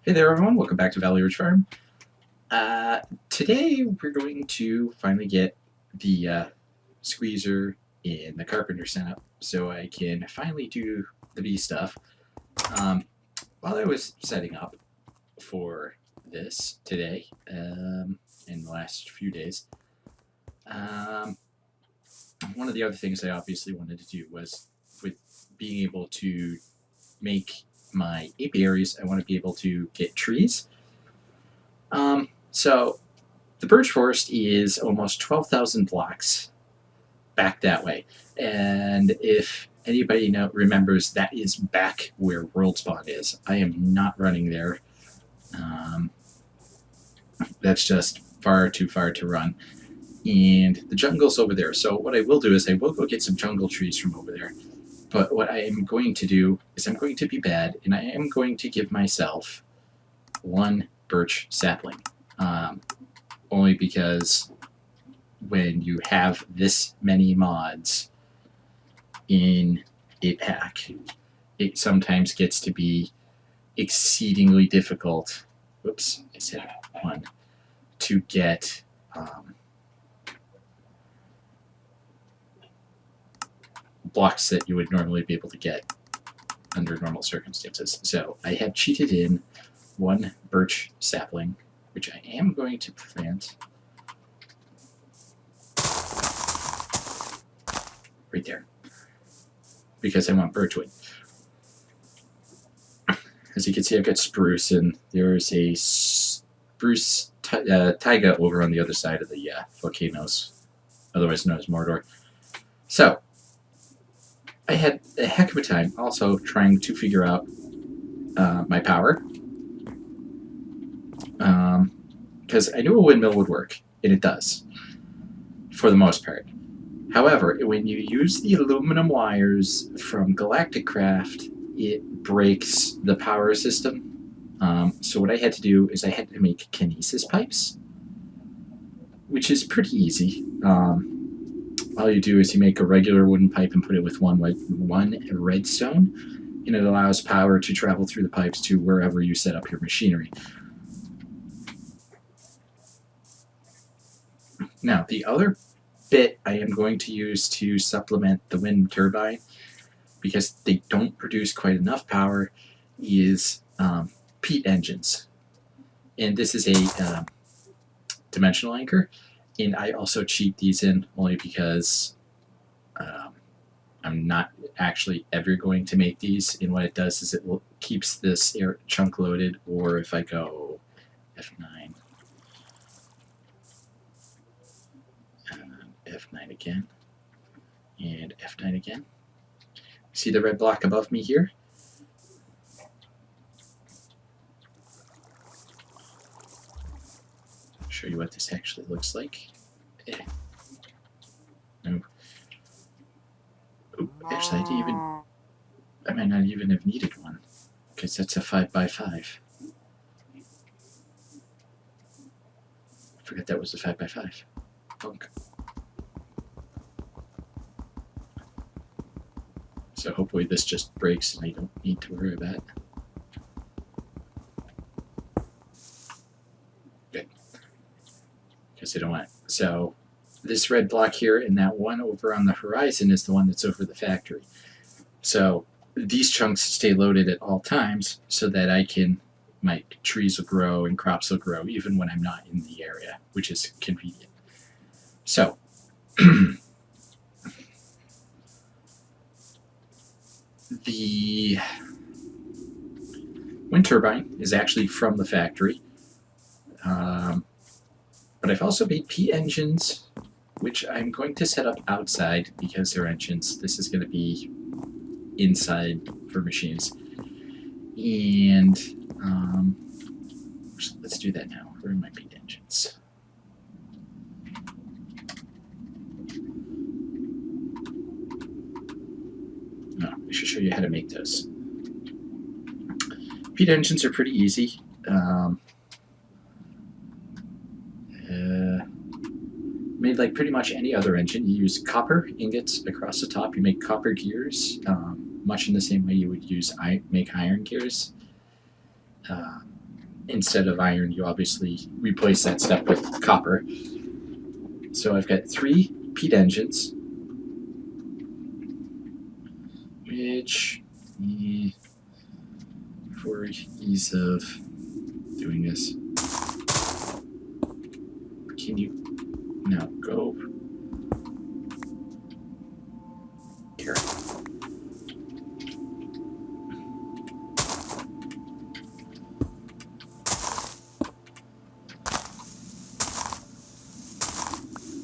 Hey there everyone, welcome back to Valley Ridge Farm. Today we're going to finally get the squeezer and the carpenter sent up so I can finally do the bee stuff. While I was setting up for this today, in the last few days, one of the other things I obviously wanted to do was with being able to make my apiaries, I want to be able to get trees. So the birch forest is almost 12,000 blocks back that way. And if anybody remembers, that is back where World Spawn is. I am not running there. That's just far too far to run. And the jungle's over there. So what I will do is I will go get some jungle trees from over there. But what I am going to do is I'm going to be bad, and I am going to give myself one birch sapling. Only because when you have this many mods in a pack, it sometimes gets to be exceedingly difficult. Whoops, I said one. To get blocks that you would normally be able to get under normal circumstances. So I have cheated in one birch sapling, which I am going to plant right there, because I want birchwood. As you can see, I've got spruce, and there's a spruce taiga over on the other side of the volcanoes, otherwise known as Mordor. So I had a heck of a time also trying to figure out my power. Because I knew a windmill would work, and it does, for the most part. However, when you use the aluminum wires from Galactic Craft, it breaks the power system. So what I had to do is I had to make kinesis pipes, which is pretty easy. All you do is you make a regular wooden pipe and put it with one redstone, and it allows power to travel through the pipes to wherever you set up your machinery. Now, the other bit I am going to use to supplement the wind turbine, because they don't produce quite enough power, is peat engines. And this is a dimensional anchor, and I also cheat these in only because I'm not actually ever going to make these, and what it does is it keeps this chunk loaded, or if I go F9, F9 again, and F9 again. See the red block above me here? I'll show you what this actually looks like. No. Ooh, actually, I might not even have needed one, because that's a 5x5. I forgot that was a 5x5. Bunk. So hopefully this just breaks and I don't need to worry about it. Good. Because I don't want it. So this red block here and that one over on the horizon is the one that's over the factory. So these chunks stay loaded at all times so that my trees will grow and crops will grow even when I'm not in the area, which is convenient. So the wind turbine is actually from the factory, but I've also made peat engines, which I'm going to set up outside because they're engines. This is going to be inside for machines, and let's do that now. Where are my peat engines? No, I should show you how to make those. Peat engines are pretty easy. Made like pretty much any other engine. You use copper ingots across the top. You make copper gears, much in the same way you would make iron gears. instead of iron, you obviously replace that step with copper. So I've got 3 peat engines, which, for ease of doing this, can you now go here?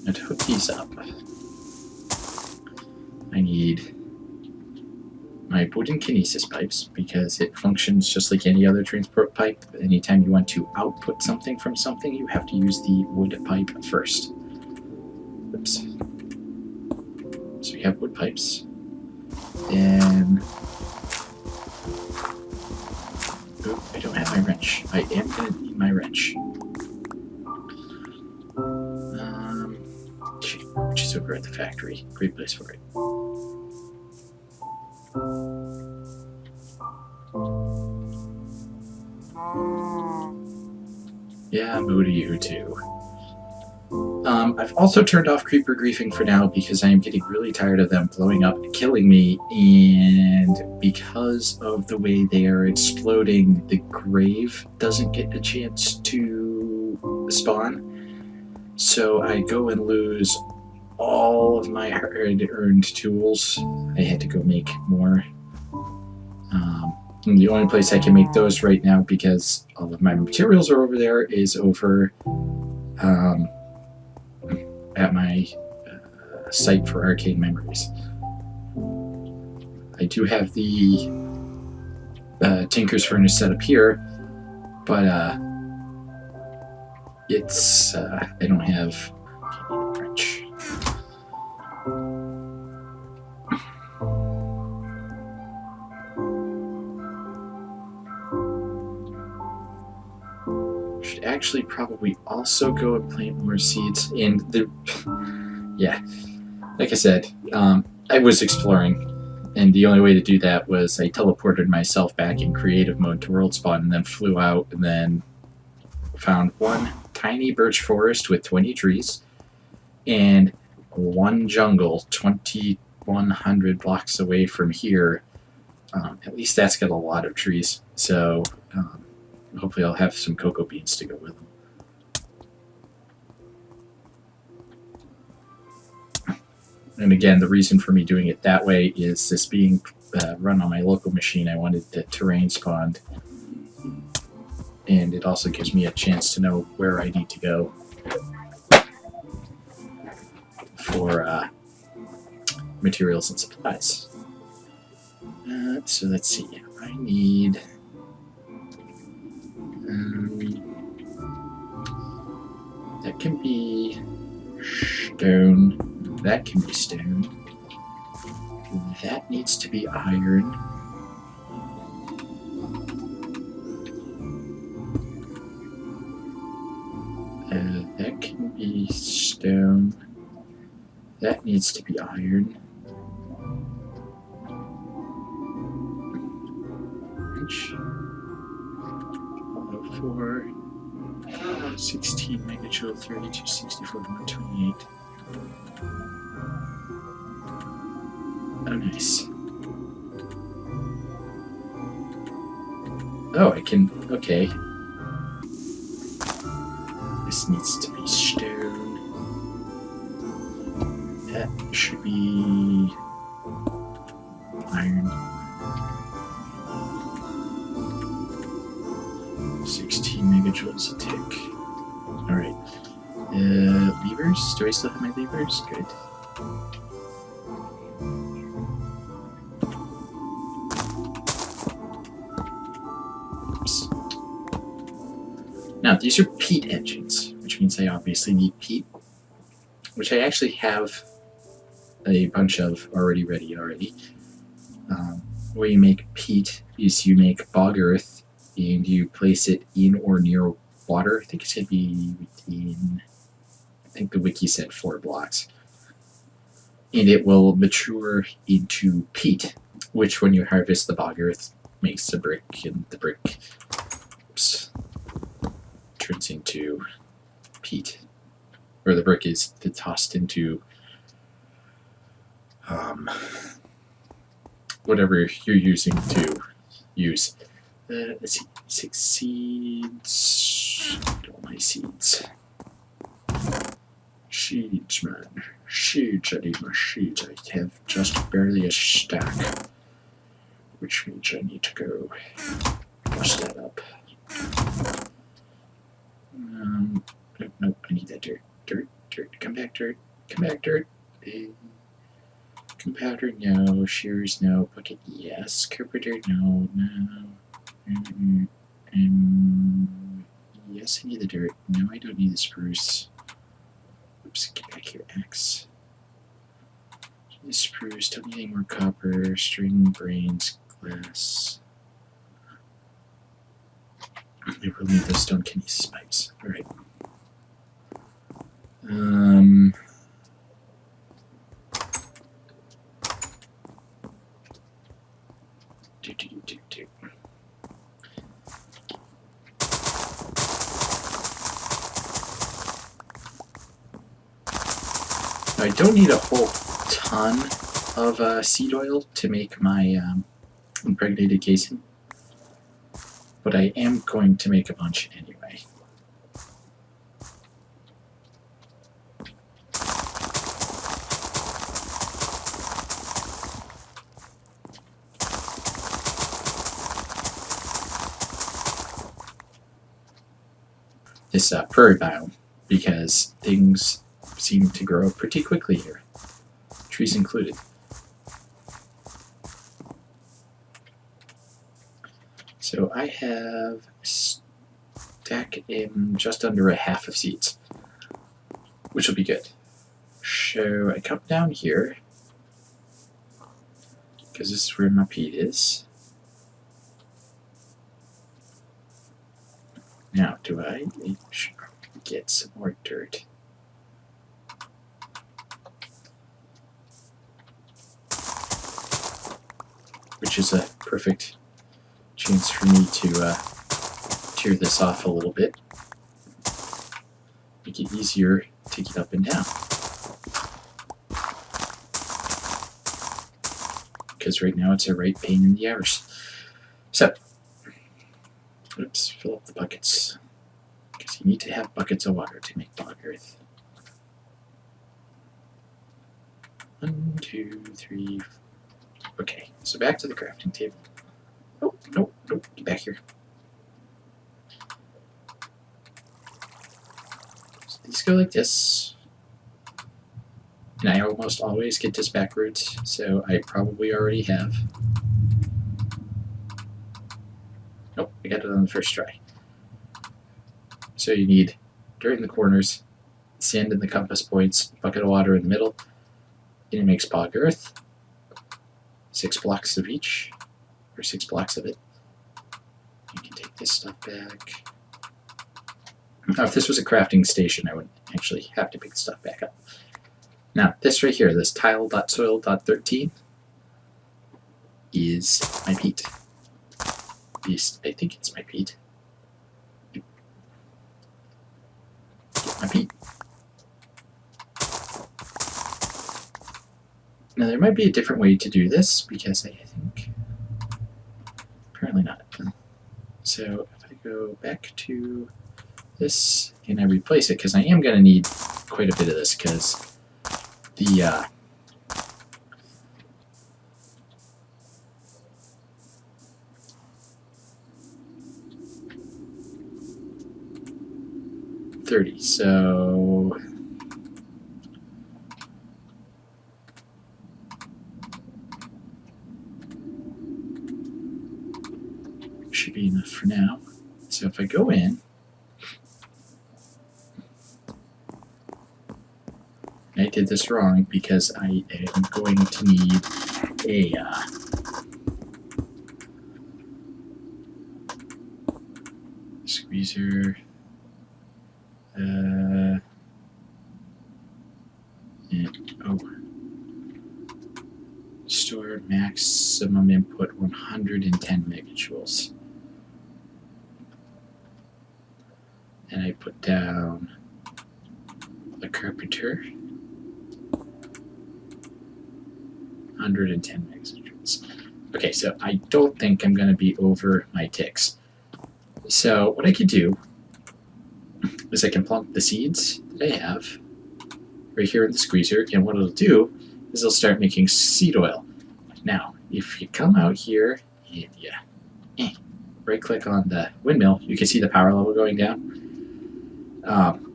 Now to hook these up, I need my wooden kinesis pipes because it functions just like any other transport pipe. Anytime you want to output something from something, you have to use the wood pipe first. Oops. So we have wood pipes. Then, oh, I don't have my wrench. I am going to need my wrench. Which is over at the factory. Great place for it. Yeah, moo to you too. I've also turned off creeper griefing for now because I am getting really tired of them blowing up and killing me, and because of the way they are exploding, the grave doesn't get a chance to spawn. So I go and lose all of my hard-earned tools. I had to go make more. And the only place I can make those right now, because all of my materials are over there, is over at my site for arcade memories. I do have the Tinker's Furnace set up here, but it's I don't have wrench. Should actually probably also go and plant more seeds. And yeah, like I said, I was exploring, and the only way to do that was I teleported myself back in creative mode to world spawn, and then flew out, and then found one tiny birch forest with 20 trees, and one jungle 2,100 blocks away from here. At least that's got a lot of trees, so hopefully I'll have some cocoa beans to go with them. And again, the reason for me doing it that way is this being run on my local machine. I wanted the terrain spawned, and it also gives me a chance to know where I need to go for materials and supplies. So let's see. I need that can be stone. That can be stone. That needs to be iron. That can be stone. That needs to be iron. 4, 16 megajoule, 32, 64, 128. Oh, nice. Oh, I can. Okay. This needs to be stone. That should be iron. 16 megajoules a tick. Alright. Levers? Do I still have my levers? Good. Oops. Now, these are peat engines, which means I obviously need peat, which I actually have a bunch of already ready already. The way you make peat is you make bog earth, and you place it in or near water. I think it should be within, I think the wiki said 4 blocks. And it will mature into peat, which when you harvest the bog earth makes the brick, and the brick, oops, turns into peat, or the brick is tossed into whatever you're using to use. Let's see, 6 seeds. All my seeds. Seeds, man. Seeds, I need my seeds. I have just barely a stack, which means I need to go bust that up. Nope, I need that dirt. Dirt, come back, dirt. Come back, dirt. Compounder, no. Shears, no. Bucket, yes. Carpenter, no. Yes, I need the dirt. No, I don't need the spruce. Oops, get back here, axe. The spruce, don't need any more copper, string, brains, glass. We will need those stone kinesis pipes. Alright. I don't need a whole ton of seed oil to make my impregnated casing, but I am going to make a bunch anyway. This prairie biome, because things seem to grow pretty quickly here, trees included. So I have a stack in just under a half of seeds, which will be good. So I come down here, because this is where my peat is. Now, do I need to get some more dirt? Which is a perfect chance for me to tear this off a little bit. Make it easier to get up and down. Because right now it's a right pain in the arse. So, oops, fill up the buckets. Because you need to have buckets of water to make bog earth. 1, 2, 3, 4. Okay, so back to the crafting table. Oh, nope, get back here. So these go like this. And I almost always get this backwards, so I probably already have. Nope, I got it on the first try. So you need dirt in the corners, sand in the compass points, bucket of water in the middle, and it makes bog earth. 6 blocks of each, or 6 blocks of it. You can take this stuff back. Now, if this was a crafting station, I wouldn't actually have to pick the stuff back up. Now, this right here, this tile.soil.13 is my peat. At least, I think it's my peat. Get my peat. Now, there might be a different way to do this, because I think... apparently not. So, if I go back to this, and I replace it, because I am going to need quite a bit of this, because the... 30, so... should be enough for now. So if I go in, I did this wrong because I am going to need a squeezer. Store maximum input 110 megajoules. And I put down a carpenter. 110 megahydrants. Okay, so I don't think I'm going to be over my ticks. So what I could do is I can plunk the seeds that I have right here in the squeezer, and what it'll do is it'll start making seed oil. Now, if you come out here and you right click on the windmill, you can see the power level going down.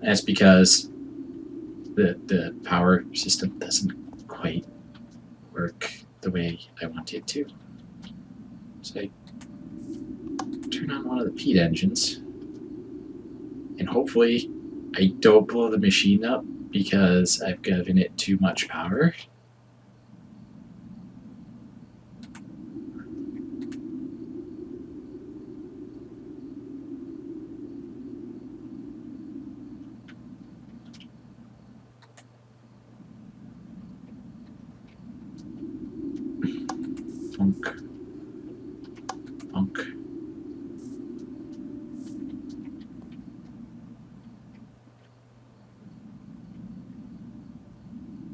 That's because the power system doesn't quite work the way I want it to. So I turn on one of the peat engines, and hopefully I don't blow the machine up because I've given it too much power. Funk. Funk.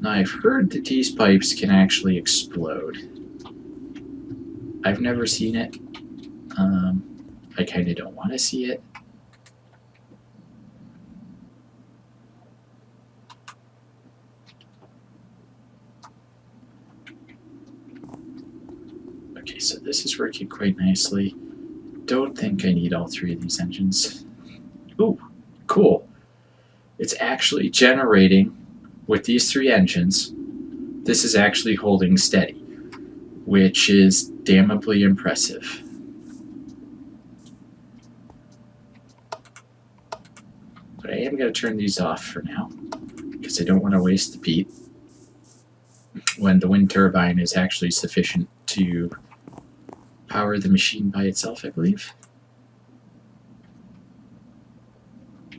Now I've heard that these pipes can actually explode. I've never seen it. I kind of don't want to see it. Okay, so this is working quite nicely. Don't think I need all three of these engines. Ooh, cool. It's actually generating with these three engines. This is actually holding steady, which is damnably impressive. But I am going to turn these off for now because I don't want to waste the peat when the wind turbine is actually sufficient to power the machine by itself, I believe.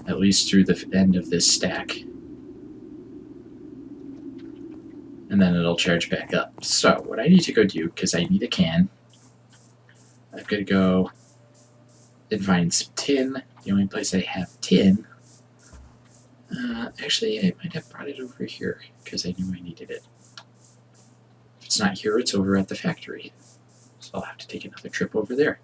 At least through the end of this stack. And then it'll charge back up. So what I need to go do, because I need a can, I've got to go and find some tin. The only place I have tin, actually I might have brought it over here because I knew I needed it. If it's not here, it's over at the factory. So I'll have to take another trip over there.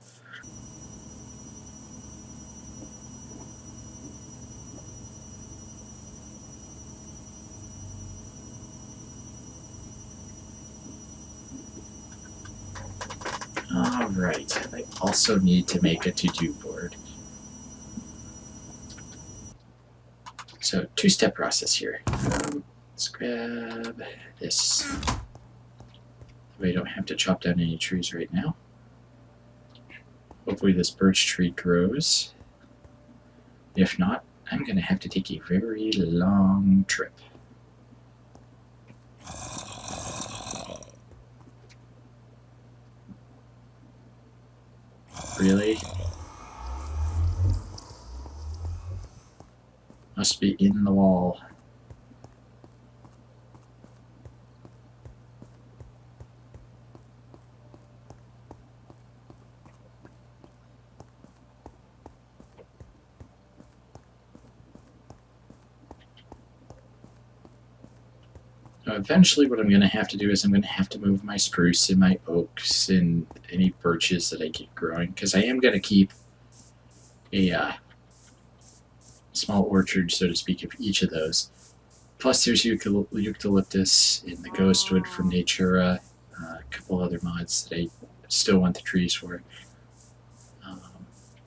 Alright, I also need to make a to-do board. So, two-step process here. Let's grab this. That way I don't have to chop down any trees right now. Hopefully this birch tree grows. If not, I'm going to have to take a very long trip. Really? Must be in the wall. Now, eventually what I'm going to have to do is I'm going to have to move my spruce and my oaks and any birches that I keep growing, because I am going to keep a small orchard, so to speak, of each of those. Plus there's eucalyptus and the ghostwood from Natura, a couple other mods that I still want the trees for.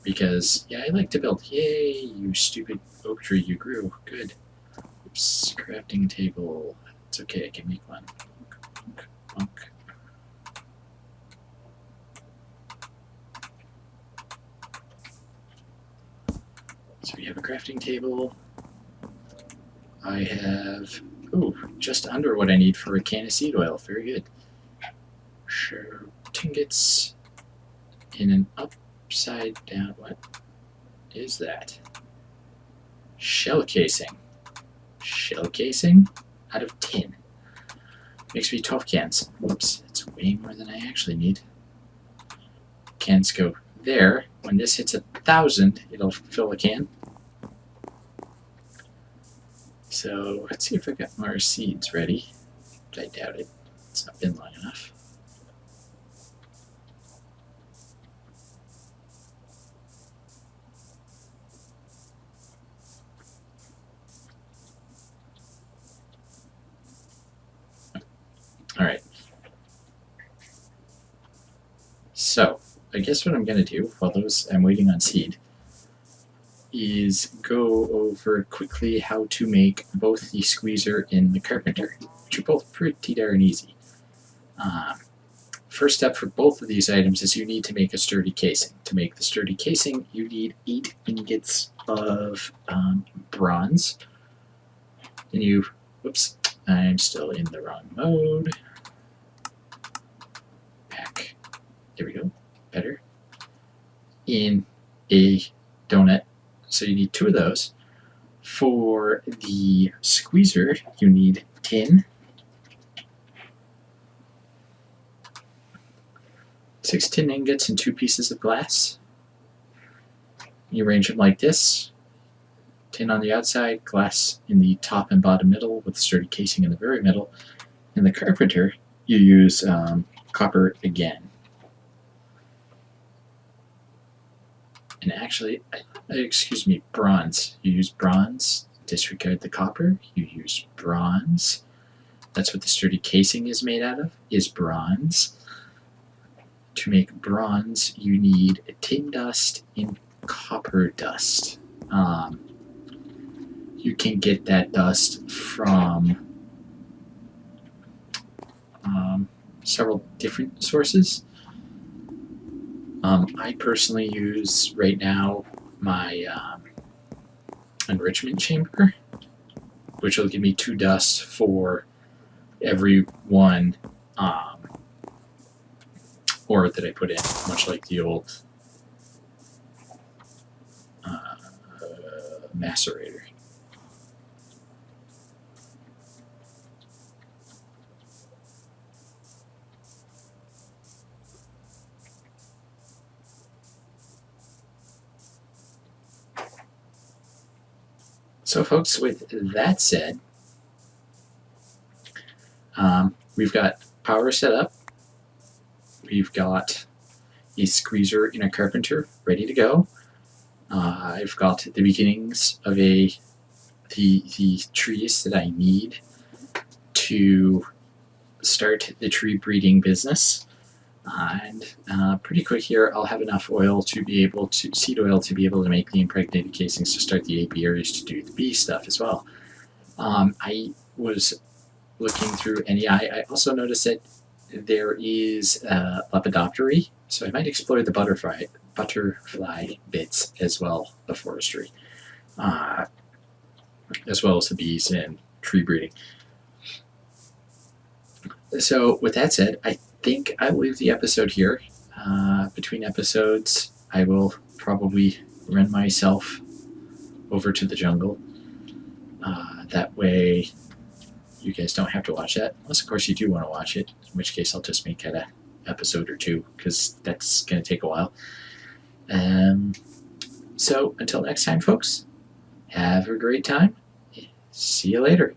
Because, yeah, I like to build. Yay, you stupid oak tree, you grew. Good. Oops, crafting table. It's okay, I can make one. Bonk. So we have a crafting table. I have, just under what I need for a can of seed oil. Very good. Sure, tinglets in an upside down. What is that? Shell casing. Shell casing? Out of tin. Makes me 12 cans. Whoops, that's way more than I actually need. Cans go there. When this hits 1,000, it'll fill a can. So let's see if I got more seeds ready. I doubt it. It's not been long enough. All right. So I guess what I'm going to do while I'm waiting on seed is go over quickly how to make both the squeezer and the carpenter, which are both pretty darn easy. First step for both of these items is you need to make a sturdy casing. To make the sturdy casing, you need 8 ingots of bronze. And you, whoops, I'm still in the wrong mode. Pack, there we go, better. In a donut, so you need 2 of those. For the squeezer, you need 10. 6 tin ingots and 2 pieces of glass. You arrange them like this. Tin on the outside, glass in the top and bottom middle with sturdy casing in the very middle. In the carpenter, you use copper again. And actually, excuse me, bronze. You use bronze. Disregard the copper. You use bronze. That's what the sturdy casing is made out of, is bronze. To make bronze, you need tin dust and copper dust. You can get that dust from several different sources. I personally use right now my enrichment chamber, which will give me 2 dust for every one ore that I put in, much like the old macerator. So folks, with that said, we've got power set up. We've got a squeezer and a carpenter ready to go. I've got the beginnings of the trees that I need to start the tree breeding business. And pretty quick here, I'll have enough oil to be able to, seed oil to be able to make the impregnated casings to start the apiaries to do the bee stuff as well. I was looking through NEI. I also noticed that there is lepidoptery, so I might explore the butterfly bits as well of forestry, as well as the bees and tree breeding. So with that said, I think I will leave the episode here. Between episodes, I will probably run myself over to the jungle. That way you guys don't have to watch that, unless of course you do want to watch it, in which case I'll just make it an episode or 2, because that's going to take a while. So until next time, folks, have a great time. See you later.